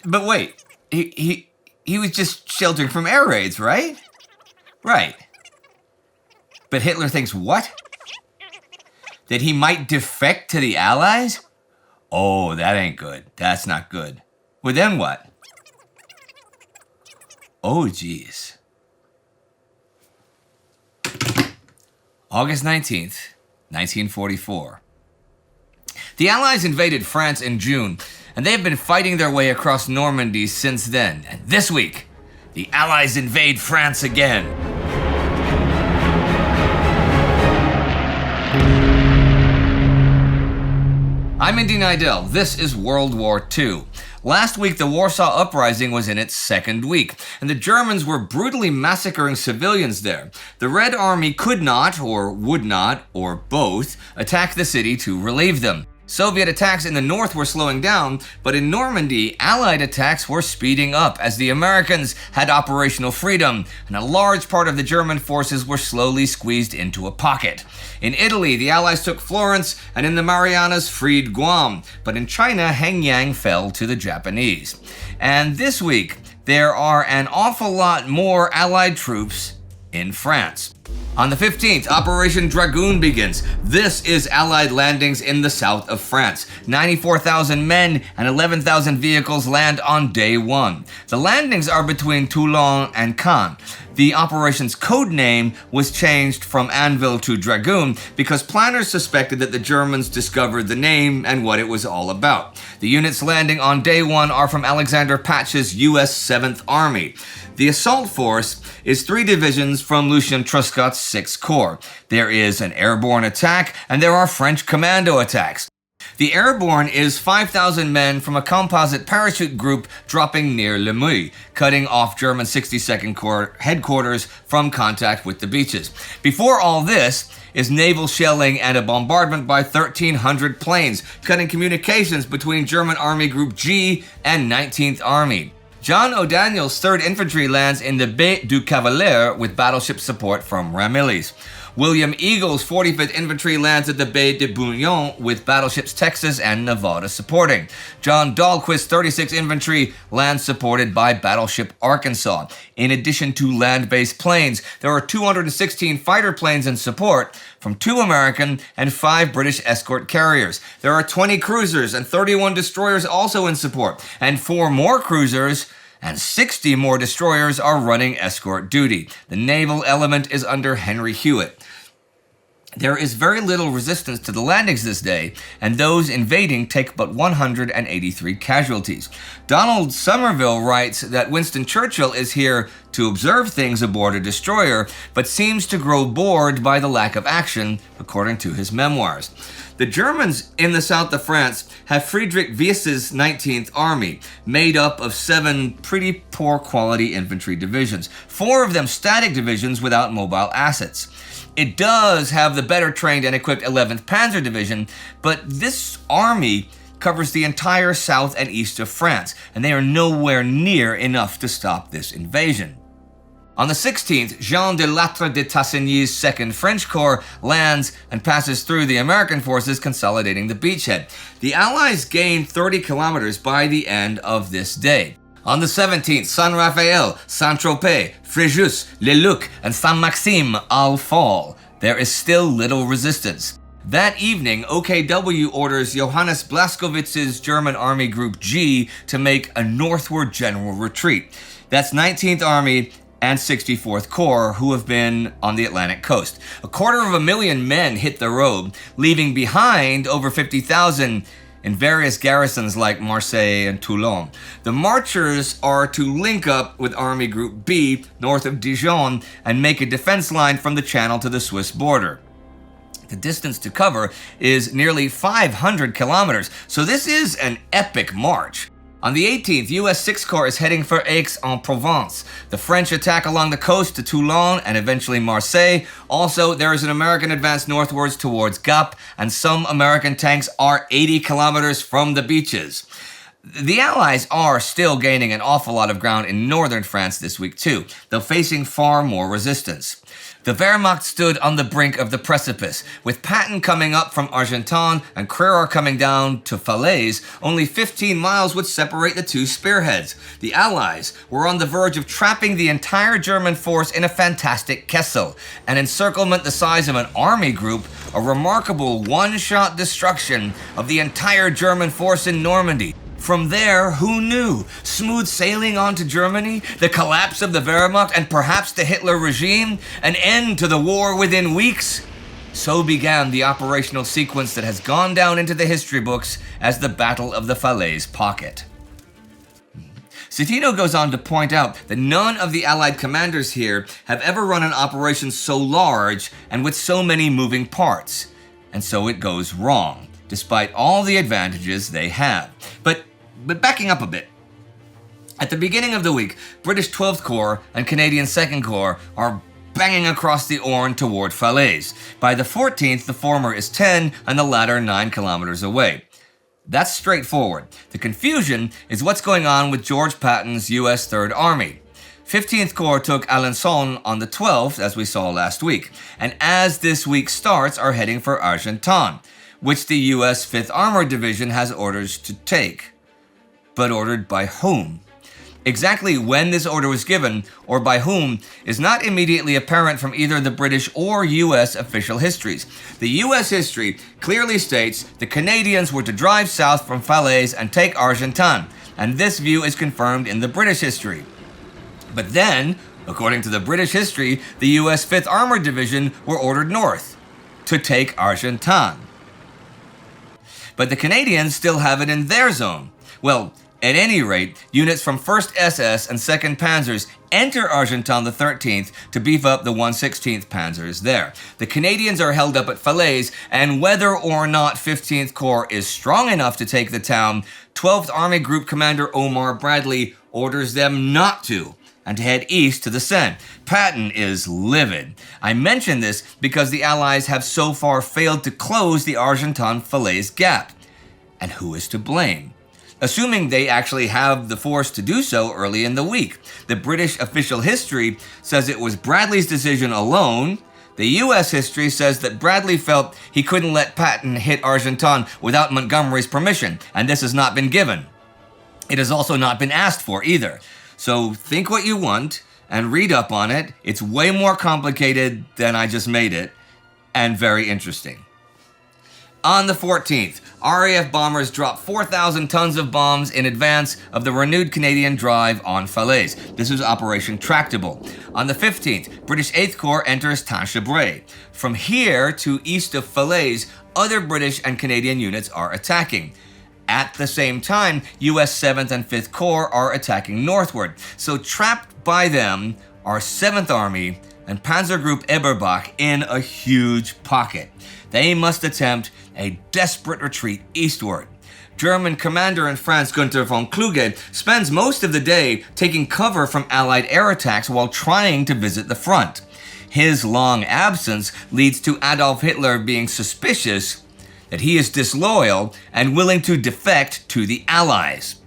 But wait, he was just sheltering from air raids, right? Right. But Hitler thinks what? That he might defect to the Allies? Oh, that ain't good. That's not good. Well, then what? Oh, geez. August 19th, 1944. The Allies invaded France in June, and they have been fighting their way across Normandy since then. And this week, the Allies invade France again. I'm Indy Neidell. This is World War II. Last week, the Warsaw Uprising was in its second week, and the Germans were brutally massacring civilians there. The Red Army could not, or would not, or both, attack the city to relieve them. Soviet attacks in the north were slowing down, but in Normandy, Allied attacks were speeding up as the Americans had operational freedom, and a large part of the German forces were slowly squeezed into a pocket. In Italy, the Allies took Florence, and in the Marianas freed Guam, but in China, Hengyang fell to the Japanese. And this week, there are an awful lot more Allied troops in France. On the 15th, Operation Dragoon begins. This is Allied landings in the south of France. 94,000 men and 11,000 vehicles land on day one. The landings are between Toulon and Caen. The operation's code name was changed from Anvil to Dragoon because planners suspected that the Germans discovered the name and what it was all about. The units landing on day one are from Alexander Patch's U.S. 7th Army. The assault force is 3 divisions from Lucien Truscott's 6th Corps. There is an airborne attack, and there are French commando attacks. The airborne is 5,000 men from a composite parachute group dropping near Le Muy, cutting off German 62nd Corps headquarters from contact with the beaches. Before all this is naval shelling and a bombardment by 1,300 planes, cutting communications between German Army Group G and 19th Army. John O'Daniel's 3rd Infantry lands in the Baie du Cavalier with battleship support from Ramillies. William Eagle's 45th Infantry lands at the Baie de Bouillon with battleships Texas and Nevada supporting. John Dahlquist's 36th Infantry lands supported by battleship Arkansas. In addition to land-based planes, there are 216 fighter planes in support from 2 American and 5 British escort carriers. There are 20 cruisers and 31 destroyers also in support, and 4 more cruisers and 60 more destroyers are running escort duty. The naval element is under Henry Hewitt. There is very little resistance to the landings this day, and those invading take but 183 casualties. Donald Somerville writes that Winston Churchill is here to observe things aboard a destroyer, but seems to grow bored by the lack of action, according to his memoirs. The Germans in the south of France have Friedrich Wyss's 19th Army, made up of 7 pretty poor quality infantry divisions, 4 of them static divisions without mobile assets. It does have the better trained and equipped 11th Panzer Division, but this army covers the entire south and east of France, and they are nowhere near enough to stop this invasion. On the 16th, Jean de Lattre de Tassigny's 2nd French Corps lands and passes through the American forces, consolidating the beachhead. The Allies gained 30 kilometers by the end of this day. On the 17th, Saint-Raphael, Saint-Tropez, Fréjus, Le Luc, and Saint-Maxime all fall. There is still little resistance. That evening, OKW orders Johannes Blaskowitz's German Army Group G to make a northward general retreat. That's 19th Army and 64th Corps, who have been on the Atlantic coast. 250,000 men hit the road, leaving behind over 50,000 in various garrisons like Marseille and Toulon. The marchers are to link up with Army Group B north of Dijon and make a defense line from the Channel to the Swiss border. The distance to cover is nearly 500 kilometers, so this is an epic march. On the 18th, U.S. 6th Corps is heading for Aix-en-Provence. The French attack along the coast to Toulon and eventually Marseille. Also, there is an American advance northwards towards Gap, and some American tanks are 80 kilometers from the beaches. The Allies are still gaining an awful lot of ground in northern France this week too, though facing far more resistance. The Wehrmacht stood on the brink of the precipice, with Patton coming up from Argentan and Crerar coming down to Falaise. Only 15 miles would separate the two spearheads. The Allies were on the verge of trapping the entire German force in a fantastic Kessel, an encirclement the size of an army group, a remarkable one-shot destruction of the entire German force in Normandy. From there, who knew? Smooth sailing on to Germany, the collapse of the Wehrmacht, and perhaps the Hitler regime, an end to the war within weeks? So began the operational sequence that has gone down into the history books as the Battle of the Falaise Pocket. Citino goes on to point out that none of the Allied commanders here have ever run an operation so large and with so many moving parts. And so it goes wrong, despite all the advantages they have. But backing up a bit, at the beginning of the week, British 12th Corps and Canadian 2nd Corps are banging across the Orne toward Falaise. By the 14th, the former is 10 and the latter 9 kilometers away. That's straightforward. The confusion is what's going on with George Patton's U.S. 3rd Army. 15th Corps took Alençon on the 12th, as we saw last week, and as this week starts, are heading for Argentan, which the U.S. 5th Armored Division has orders to take. But ordered by whom? Exactly when this order was given, or by whom, is not immediately apparent from either the British or U.S. official histories. The U.S. history clearly states the Canadians were to drive south from Falaise and take Argentan, and this view is confirmed in the British history. But then, according to the British history, the U.S. 5th Armored Division were ordered north to take Argentan. But the Canadians still have it in their zone. Well, at any rate, units from 1st SS and 2nd Panzers enter Argentan the 13th to beef up the 116th Panzers there. The Canadians are held up at Falaise, and whether or not 15th Corps is strong enough to take the town, 12th Army Group Commander Omar Bradley orders them not to, and to head east to the Seine. Patton is livid. I mention this because the Allies have so far failed to close the Argentan-Falaise Gap. And who is to blame? Assuming they actually have the force to do so early in the week. The British official history says it was Bradley's decision alone. The U.S. history says that Bradley felt he couldn't let Patton hit Argentan without Montgomery's permission, and this has not been given. It has also not been asked for either. So think what you want and read up on it. It's way more complicated than I just made it, and very interesting. On the 14th, RAF bombers dropped 4,000 tons of bombs in advance of the renewed Canadian drive on Falaise. This was Operation Tractable. On the 15th, British 8th Corps enters Tinchebray. From here to east of Falaise, other British and Canadian units are attacking. At the same time, U.S. 7th and 5th Corps are attacking northward. So trapped by them are 7th Army and Panzer Group Eberbach in a huge pocket. They must attempt a desperate retreat eastward. German commander in France Günther von Kluge spends most of the day taking cover from Allied air attacks while trying to visit the front. His long absence leads to Adolf Hitler being suspicious that he is disloyal and willing to defect to the Allies.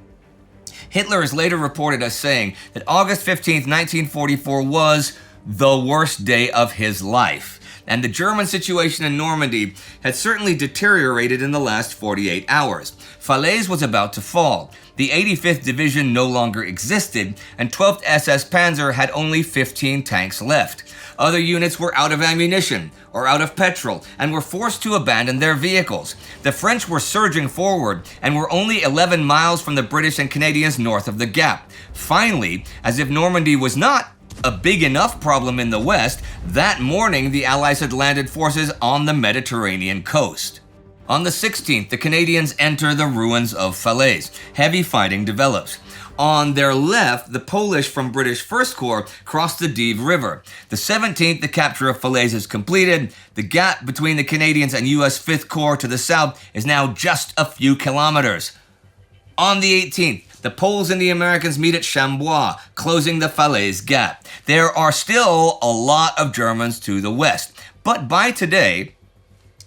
Hitler is later reported as saying that August 15, 1944 was the worst day of his life. And the German situation in Normandy had certainly deteriorated in the last 48 hours. Falaise was about to fall. The 85th Division no longer existed, and 12th SS Panzer had only 15 tanks left. Other units were out of ammunition or out of petrol and were forced to abandon their vehicles. The French were surging forward and were only 11 miles from the British and Canadians north of the Gap. Finally, as if Normandy was not a big enough problem in the west, that morning the Allies had landed forces on the Mediterranean coast. On the 16th, the Canadians enter the ruins of Falaise. Heavy fighting develops. On their left, the Polish from British 1st Corps cross the Dives River. The 17th, the capture of Falaise is completed. The gap between the Canadians and U.S. 5th Corps to the south is now just a few kilometers. On the 18th, the Poles and the Americans meet at Chambois, closing the Falaise Gap. There are still a lot of Germans to the west, but by today,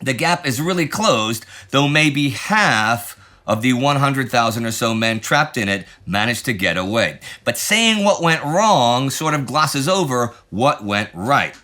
the gap is really closed, though maybe half of the 100,000 or so men trapped in it managed to get away. But saying what went wrong sort of glosses over what went right.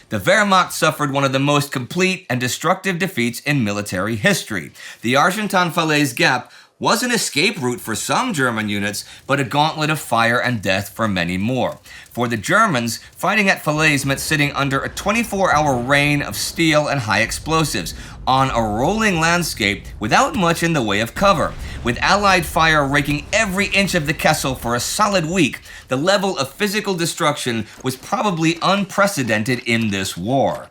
The Wehrmacht suffered one of the most complete and destructive defeats in military history. The Argentan-Falaise Gap was an escape route for some German units, but a gauntlet of fire and death for many more. For the Germans, fighting at Falaise meant sitting under a 24-hour rain of steel and high explosives on a rolling landscape without much in the way of cover. With Allied fire raking every inch of the Kessel for a solid week, the level of physical destruction was probably unprecedented in this war.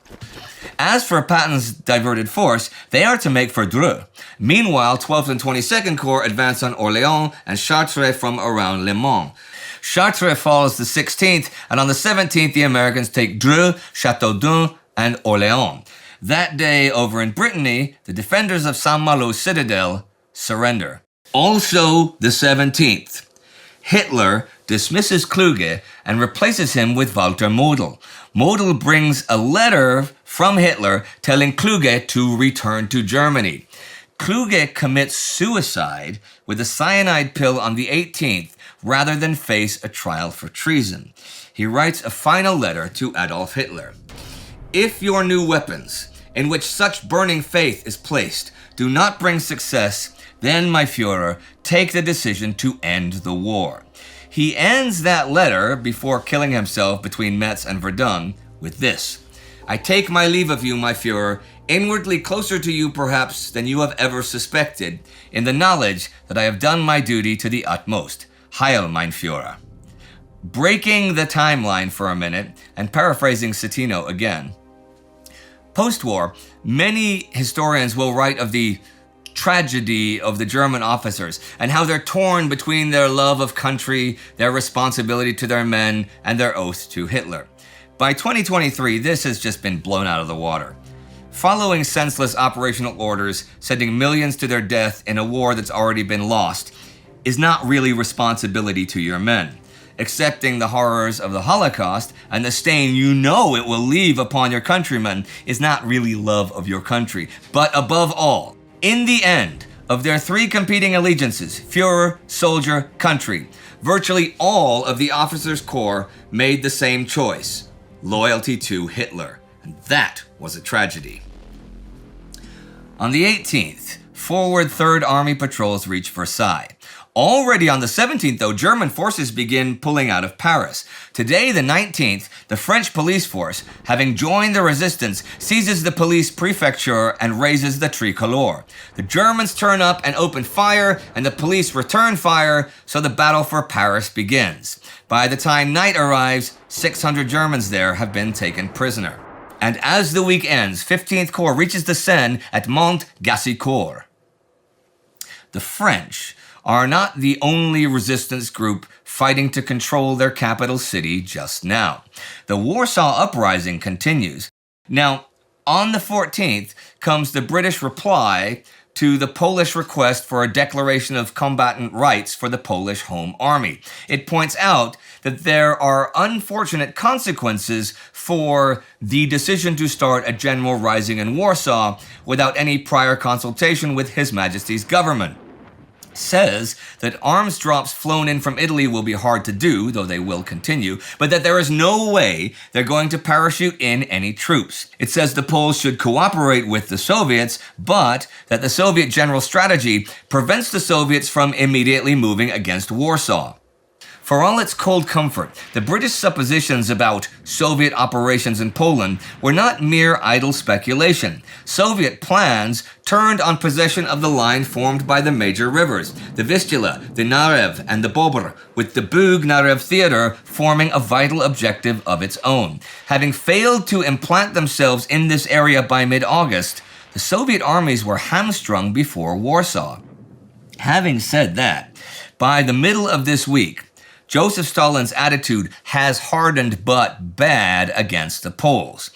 As for Patton's diverted force, they are to make for Dreux. Meanwhile, 12th and 22nd Corps advance on Orléans and Chartres from around Le Mans. Chartres falls the 16th, and on the 17th, the Americans take Dreux, Châteaudun, and Orléans. That day, over in Brittany, the defenders of Saint-Malo Citadel surrender. Also, the 17th, Hitler dismisses Kluge and replaces him with Walter Model. Model brings a letter from Hitler telling Kluge to return to Germany. Kluge commits suicide with a cyanide pill on the 18th rather than face a trial for treason. He writes a final letter to Adolf Hitler. If your new weapons, in which such burning faith is placed, do not bring success, then, my Führer, take the decision to end the war. He ends that letter, before killing himself between Metz and Verdun, with this: I take my leave of you, my Führer, inwardly closer to you perhaps than you have ever suspected, in the knowledge that I have done my duty to the utmost. Heil, mein Führer. Breaking the timeline for a minute, and paraphrasing Citino again. Post-war, many historians will write of the tragedy of the German officers and how they're torn between their love of country, their responsibility to their men, and their oath to Hitler. By 2023, this has just been blown out of the water. Following senseless operational orders, sending millions to their death in a war that's already been lost, is not really responsibility to your men. Accepting the horrors of the Holocaust and the stain you know it will leave upon your countrymen is not really love of your country. But above all, in the end of their three competing allegiances, Führer, soldier, country, virtually all of the officers' corps made the same choice: loyalty to Hitler. And that was a tragedy. On the 18th, forward 3rd Army patrols reach Versailles. Already on the 17th, though, German forces begin pulling out of Paris. Today, the 19th, the French police force, having joined the resistance, seizes the police prefecture and raises the tricolor. The Germans turn up and open fire, and the police return fire, so the battle for Paris begins. By the time night arrives, 600 Germans there have been taken prisoner. And as the week ends, 15th Corps reaches the Seine at Mont-Gassicourt. The French are not the only resistance group fighting to control their capital city just now. The Warsaw Uprising continues. Now, on the 14th comes the British reply to the Polish request for a declaration of combatant rights for the Polish Home Army. It points out that there are unfortunate consequences for the decision to start a general rising in Warsaw without any prior consultation with His Majesty's government. Says that arms drops flown in from Italy will be hard to do, though they will continue, but that there is no way they're going to parachute in any troops. It says the Poles should cooperate with the Soviets, but that the Soviet general strategy prevents the Soviets from immediately moving against Warsaw. For all its cold comfort, the British suppositions about Soviet operations in Poland were not mere idle speculation. Soviet plans turned on possession of the line formed by the major rivers, the Vistula, the Narew, and the Bobr, with the Bug-Narew theater forming a vital objective of its own. Having failed to implant themselves in this area by mid-August, the Soviet armies were hamstrung before Warsaw. Having said that, by the middle of this week, Joseph Stalin's attitude has hardened but bad against the Poles.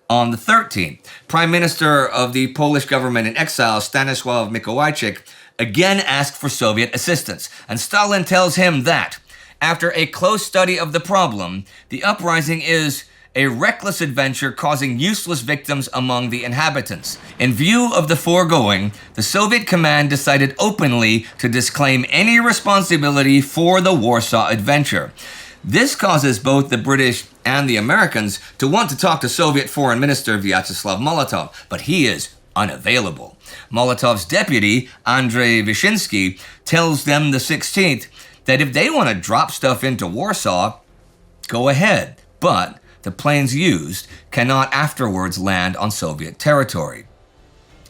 On the 13th, Prime Minister of the Polish government in exile, Stanisław Mikołajczyk, again asked for Soviet assistance, and Stalin tells him that, after a close study of the problem, the uprising is a reckless adventure causing useless victims among the inhabitants. In view of the foregoing, the Soviet command decided openly to disclaim any responsibility for the Warsaw adventure. This causes both the British and the Americans to want to talk to Soviet Foreign Minister Vyacheslav Molotov, but he is unavailable. Molotov's deputy, Andrei Vyshinsky, tells them the 16th that if they want to drop stuff into Warsaw, go ahead, but the planes used cannot afterwards land on Soviet territory.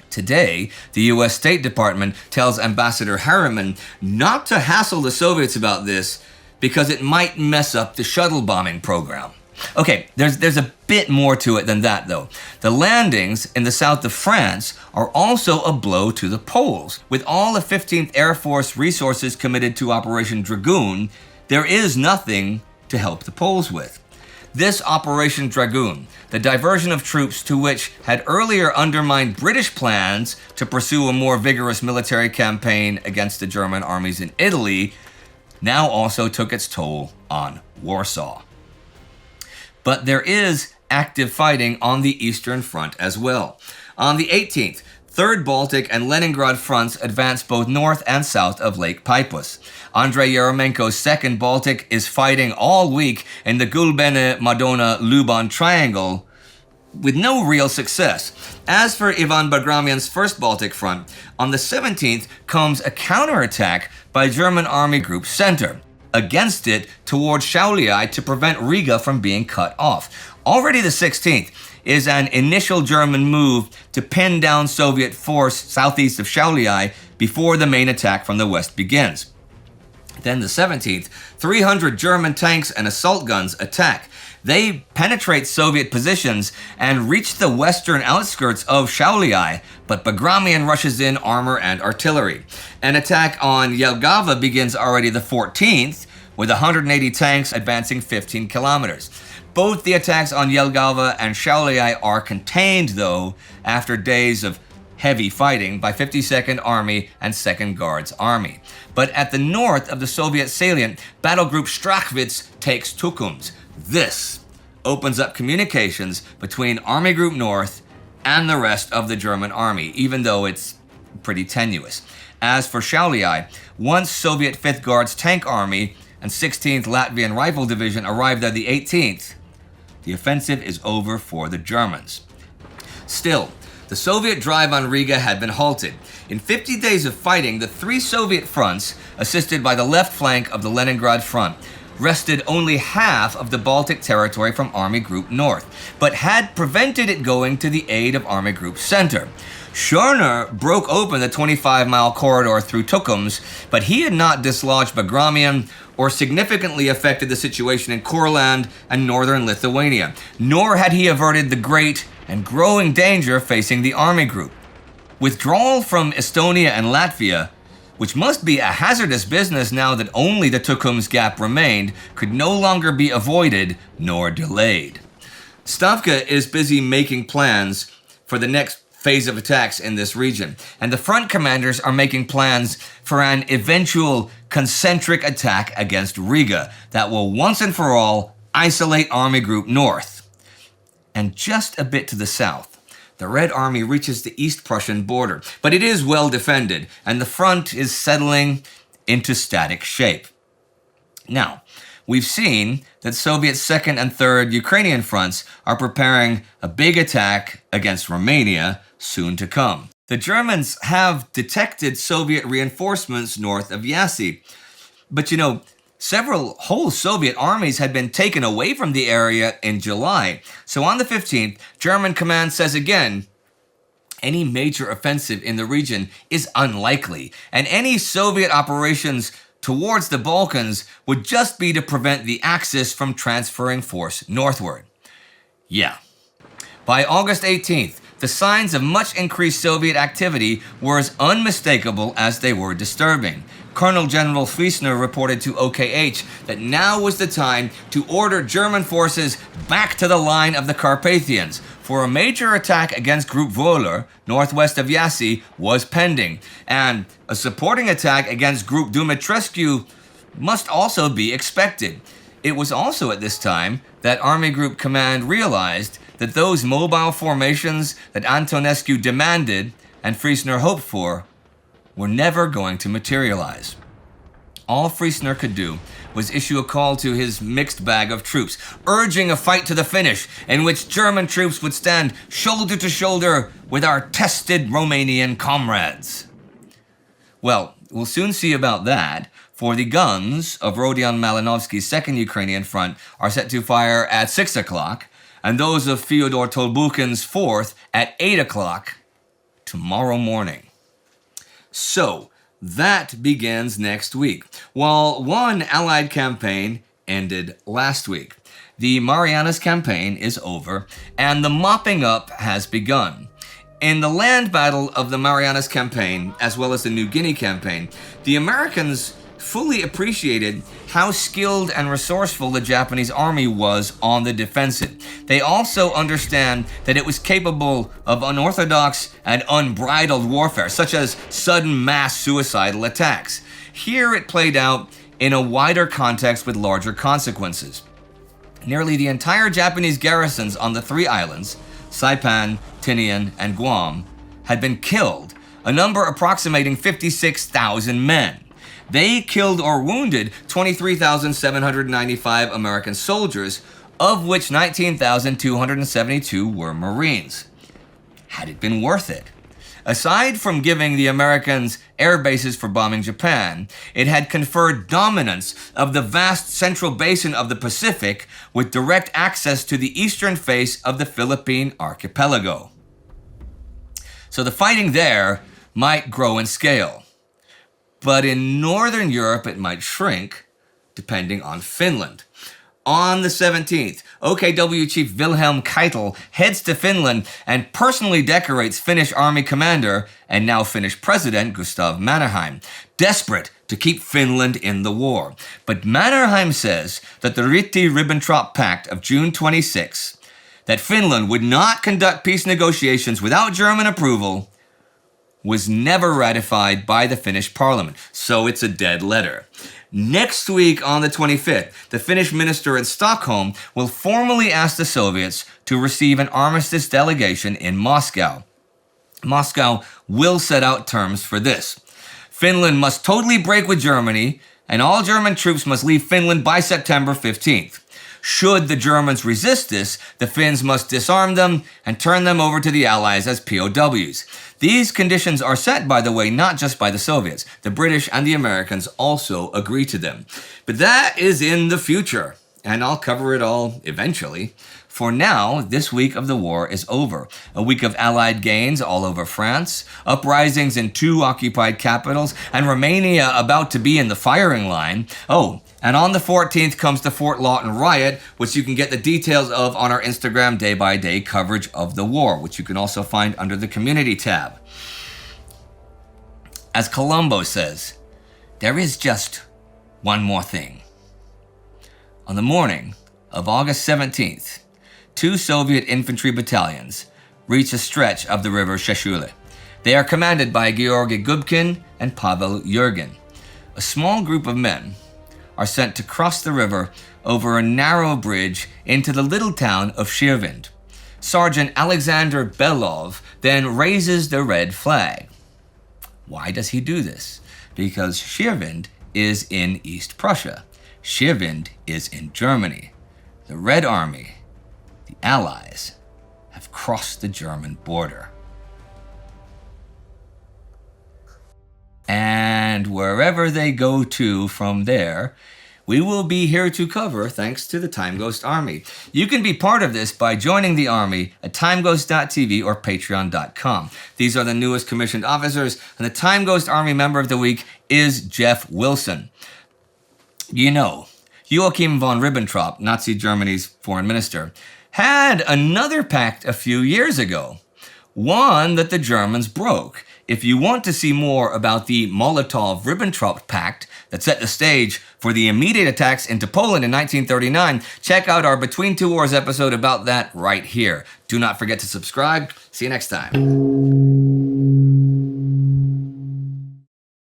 Today, the US State Department tells Ambassador Harriman not to hassle the Soviets about this because it might mess up the shuttle bombing program. Okay, there's a bit more to it than that, though. The landings in the south of France are also a blow to the Poles. With all the 15th Air Force resources committed to Operation Dragoon, there is nothing to help the Poles with. This Operation Dragoon, the diversion of troops to which had earlier undermined British plans to pursue a more vigorous military campaign against the German armies in Italy, now also took its toll on Warsaw. But there is active fighting on the Eastern Front as well. On the 18th, 3rd Baltic and Leningrad fronts advanced both north and south of Lake Peipus. Andrei Yeremenko's 2nd Baltic is fighting all week in the Gulbene-Madona-Luban triangle with no real success. As for Ivan Bagramian's 1st Baltic front, on the 17th comes a counterattack by German Army Group Center against it towards Šiauliai to prevent Riga from being cut off. Already the 16th is an initial German move to pin down Soviet force southeast of Šiauliai before the main attack from the west begins. Then the 17th, 300 German tanks and assault guns attack. They penetrate Soviet positions and reach the western outskirts of Šiauliai, but Bagramian rushes in armor and artillery. An attack on Jelgava begins already the 14th, with 180 tanks advancing 15 kilometers. Both the attacks on Jelgava and Šiauliai are contained, though, after days of heavy fighting by 52nd Army and 2nd Guards Army. But at the north of the Soviet salient, Battle Group Strachwitz takes Tukums. This opens up communications between Army Group North and the rest of the German army, even though it's pretty tenuous. As for Šiauliai, once Soviet 5th Guards Tank Army and 16th Latvian Rifle Division arrive there the 18th, the offensive is over for the Germans. Still, the Soviet drive on Riga had been halted. In 50 days of fighting, the 3 Soviet fronts, assisted by the left flank of the Leningrad front, wrested only half of the Baltic territory from Army Group North, but had prevented it going to the aid of Army Group Center. Schörner broke open the 25-mile corridor through Tukums, but he had not dislodged Bagramian or significantly affected the situation in Courland and northern Lithuania, nor had he averted the great and growing danger facing the Army Group. Withdrawal from Estonia and Latvia, which must be a hazardous business now that only the Tukums Gap remained, could no longer be avoided nor delayed. Stavka is busy making plans for the next phase of attacks in this region, and the front commanders are making plans for an eventual concentric attack against Riga that will once and for all isolate Army Group North. And just a bit to the south, the Red Army reaches the East Prussian border, but it is well defended, and the front is settling into static shape. Now, we've seen that Soviet 2nd and 3rd Ukrainian fronts are preparing a big attack against Romania soon to come. The Germans have detected Soviet reinforcements north of Jassy, but several whole Soviet armies had been taken away from the area in July. So on the 15th, German command says again, any major offensive in the region is unlikely, and any Soviet operations towards the Balkans would just be to prevent the Axis from transferring force northward. Yeah. By August 18th, the signs of much increased Soviet activity were as unmistakable as they were disturbing. Colonel General Friesner reported to OKH that now was the time to order German forces back to the line of the Carpathians, for a major attack against Group Wohler, northwest of Jassy, was pending, and a supporting attack against Group Dumitrescu must also be expected. It was also at this time that Army Group Command realized that those mobile formations that Antonescu demanded and Friesner hoped for were never going to materialize. All Friesner could do was issue a call to his mixed bag of troops, urging a fight to the finish in which German troops would stand shoulder to shoulder with our tested Romanian comrades. Well, we'll soon see about that, for the guns of Rodion Malinovsky's 2nd Ukrainian Front are set to fire at 6 o'clock, and those of Fyodor Tolbukin's 4th at 8 o'clock tomorrow morning. So, that begins next week, while one Allied campaign ended last week. The Marianas campaign is over, and the mopping up has begun. In the land battle of the Marianas campaign, as well as the New Guinea campaign, the Americans fully appreciated how skilled and resourceful the Japanese army was on the defensive. They also understand that it was capable of unorthodox and unbridled warfare, such as sudden mass suicidal attacks. Here it played out in a wider context with larger consequences. Nearly the entire Japanese garrisons on the 3 islands, Saipan, Tinian, and Guam, had been killed, a number approximating 56,000 men. They killed or wounded 23,795 American soldiers, of which 19,272 were Marines. Had it been worth it? Aside from giving the Americans air bases for bombing Japan, it had conferred dominance of the vast central basin of the Pacific with direct access to the eastern face of the Philippine archipelago. So the fighting there might grow in scale. But in Northern Europe, it might shrink, depending on Finland. On the 17th, OKW Chief Wilhelm Keitel heads to Finland and personally decorates Finnish Army Commander and now Finnish President Gustav Mannerheim, desperate to keep Finland in the war. But Mannerheim says that the Ribbentrop Pact of June 26, that Finland would not conduct peace negotiations without German approval, was never ratified by the Finnish parliament, so it's a dead letter. Next week, on the 25th, the Finnish minister in Stockholm will formally ask the Soviets to receive an armistice delegation in Moscow. Moscow will set out terms for this. Finland must totally break with Germany, and all German troops must leave Finland by September 15th. Should the Germans resist this, the Finns must disarm them and turn them over to the Allies as POWs. These conditions are set, by the way, not just by the Soviets. The British and the Americans also agree to them. But that is in the future, and I'll cover it all eventually. For now, this week of the war is over. A week of Allied gains all over France, uprisings in 2 occupied capitals, and Romania about to be in the firing line. Oh, and on the 14th comes the Fort Lawton riot, which you can get the details of on our Instagram day-by-day coverage of the war, which you can also find under the community tab. As Colombo says, there is just one more thing. On the morning of August 17th, 2 Soviet infantry battalions reach a stretch of the river Sheshule. They are commanded by Georgy Gubkin and Pavel Yurgin. A small group of men are sent to cross the river over a narrow bridge into the little town of Shirvind. Sergeant Alexander Belov then raises the red flag. Why does he do this? Because Shirvind is in East Prussia. Shirvind is in Germany. The Red Army, the Allies, have crossed the German border. And wherever they go to from there, we will be here to cover thanks to the Time Ghost Army. You can be part of this by joining the Army at timeghost.tv or patreon.com. These are the newest commissioned officers, and the Time Ghost Army member of the week is Jeff Wilson. You know, Joachim von Ribbentrop, Nazi Germany's foreign minister, had another pact a few years ago, one that the Germans broke. If you want to see more about the Molotov-Ribbentrop Pact that set the stage for the immediate attacks into Poland in 1939, check out our Between Two Wars episode about that right here. Do not forget to subscribe. See you next time.